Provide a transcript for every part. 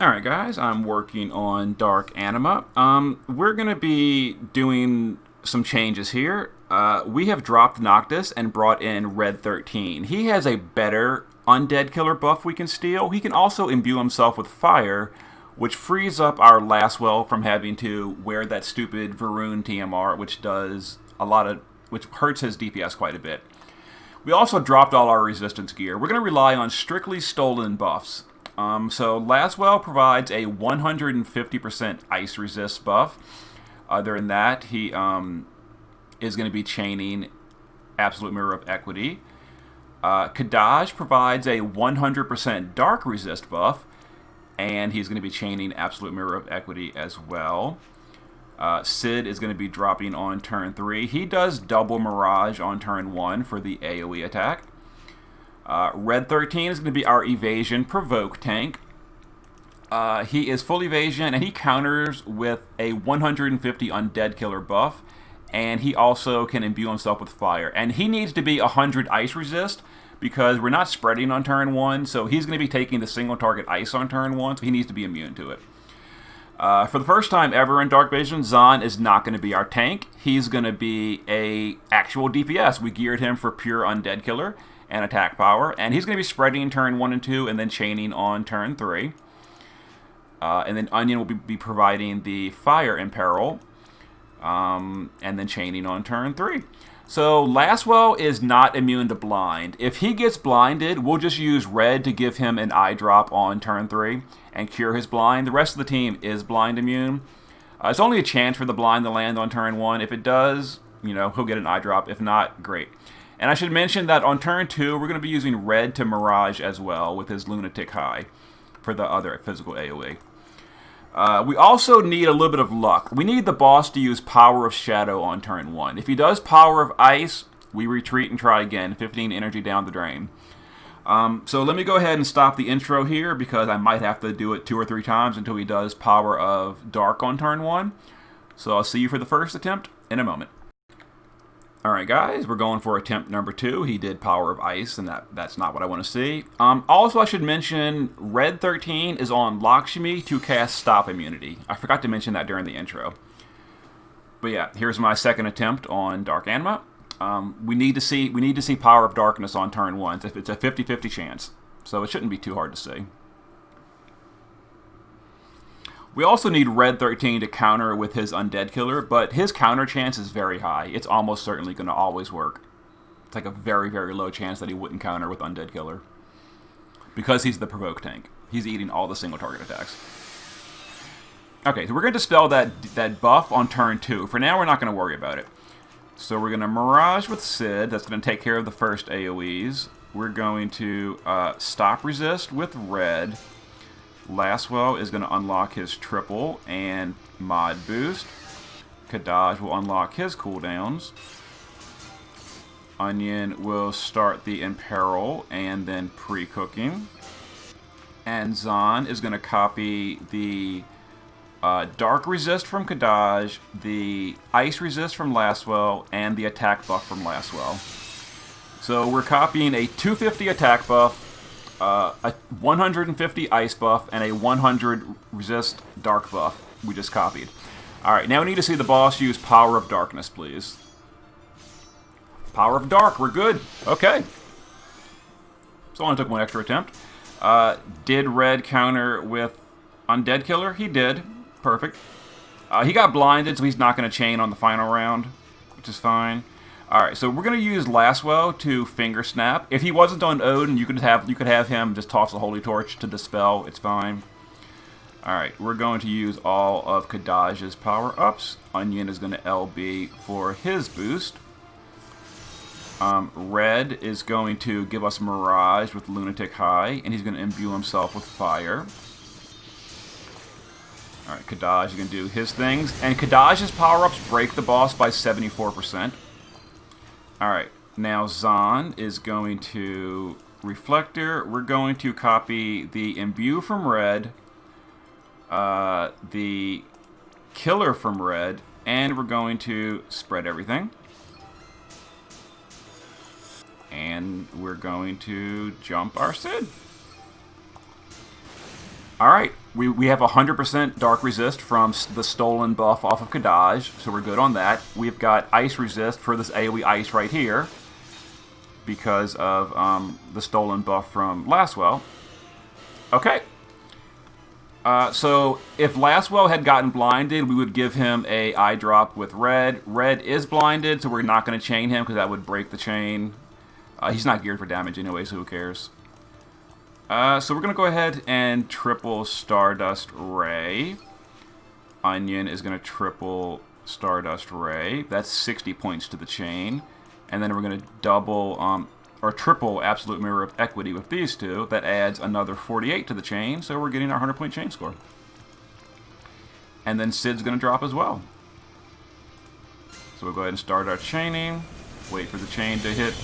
Alright guys, I'm working on Dark Anima. We're going to be doing some changes here. We have dropped Noctis and brought in Red 13. He has a better undead killer buff we can steal. He can also imbue himself with fire, which frees up our Lastwell from having to wear that stupid Varun TMR, which hurts his DPS quite a bit. We also dropped all our resistance gear. We're going to rely on strictly stolen buffs. So Laswell provides a 150% ice resist buff. Other than that, he is going to be chaining Absolute Mirror of Equity. Kadaj provides a 100% dark resist buff, and he's going to be chaining Absolute Mirror of Equity as well. Sid is going to be dropping on turn 3. He does double Mirage on turn 1 for the AoE attack. Red 13 is going to be our evasion provoke tank. He is full evasion and he counters with a 150 undead killer buff, and he also can imbue himself with fire. And he needs to be 100 ice resist because we're not spreading on turn 1, so he's going to be taking the single target ice on turn 1, so he needs to be immune to it. For the first time ever in Dark Vision, Zahn is not going to be our tank. He's going to be a actual DPS. We geared him for pure undead killer and attack power, and he's going to be spreading turn 1 and 2 and then chaining on turn 3. And then Onion will be providing the fire imperil, and then chaining on turn 3. So Lastwell is not immune to blind. If he gets blinded, we'll just use red to give him an eye drop on turn 3 and cure his blind. The rest of the team is blind immune. It's only a chance for the blind to land on turn 1. If it does, he'll get an eye drop. If not, great. And I should mention that on turn 2, we're going to be using red to Mirage as well with his Lunatic High for the other physical AoE. We also need a little bit of luck. We need the boss to use Power of Shadow on turn 1. If he does Power of Ice, we retreat and try again. 15 energy down the drain. So let me go ahead and stop the intro here because I might have to do it 2 or 3 times until he does Power of Dark on turn 1. So I'll see you for the first attempt in a moment. Alright guys, we're going for attempt number 2. He did Power of Ice, and that's not what I want to see. Also, I should mention, Red 13 is on Lakshmi to cast Stop Immunity. I forgot to mention that during the intro. But yeah, here's my second attempt on Dark Anima. We need to see Power of Darkness on turn 1. It's a 50-50 chance, so it shouldn't be too hard to see. We also need Red 13 to counter with his Undead Killer, but his counter chance is very high. It's almost certainly going to always work. It's like a very, very low chance that he wouldn't counter with Undead Killer. Because he's the Provoke tank. He's eating all the single target attacks. Okay, so we're going to dispel that buff on turn 2. For now, we're not going to worry about it. So we're going to Mirage with Sid. That's going to take care of the first AoEs. We're going to Stop Resist with Red. Lastwell is going to unlock his triple and mod boost. Kadaj will unlock his cooldowns. Onion will start the imperil and then pre-cooking. And Zahn is going to copy the dark resist from Kadaj, the ice resist from Lastwell, and the attack buff from Lastwell. So we're copying a 250 attack buff, a 150 ice buff, and a 100 resist dark buff we just copied. Alright, now we need to see the boss use Power of Darkness, please. Power of Dark, we're good. Okay. So only took one extra attempt. Did Red counter with Undead Killer? He did. Perfect. He got blinded, so he's not going to chain on the final round, which is fine. Alright, so we're going to use Lastwell to Finger Snap. If he wasn't on Odin, you could have him just toss the Holy Torch to dispel. It's fine. Alright, we're going to use all of Kadaj's power-ups. Onion is going to LB for his boost. Red is going to give us Mirage with Lunatic High, and he's going to imbue himself with Fire. Alright, Kadaj is going to do his things. And Kadaj's power-ups break the boss by 74%. Alright, now Zahn is going to Reflector. We're going to copy the Imbue from Red, the Killer from Red, and we're going to spread everything. And we're going to jump our Sid. Alright, we have 100% Dark Resist from the stolen buff off of Kadaj, so we're good on that. We've got Ice Resist for this AoE Ice right here, because of the stolen buff from Lastwell. Okay. So if Lastwell had gotten blinded, we would give him a eye drop with Red. Red is blinded, so we're not going to chain him because that would break the chain. He's not geared for damage anyway, so who cares? So we're going to go ahead and triple Stardust Ray. Onion is going to triple Stardust Ray. That's 60 points to the chain. And then we're going to double, or triple Absolute Mirror of Equity with these two. That adds another 48 to the chain, so we're getting our 100-point chain score. And then Sid's going to drop as well. So we'll go ahead and start our chaining. Wait for the chain to hit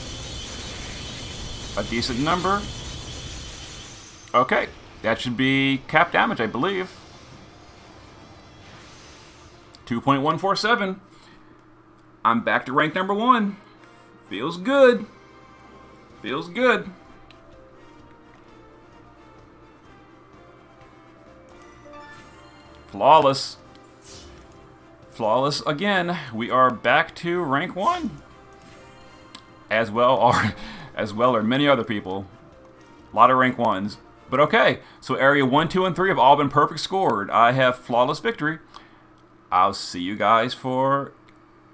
a decent number. Okay, that should be cap damage, I believe. 2.147. I'm back to rank number 1. Feels good. Feels good. Flawless. Flawless again. We are back to rank 1. As well are many other people. A lot of rank 1s. But okay, so area 1, 2, and 3 have all been perfect scored. I have flawless victory. I'll see you guys for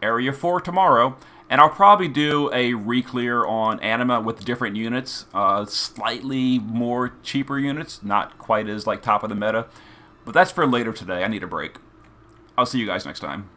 area 4 tomorrow. And I'll probably do a re-clear on Anima with different units. Slightly more cheaper units. Not quite as like top of the meta. But that's for later today. I need a break. I'll see you guys next time.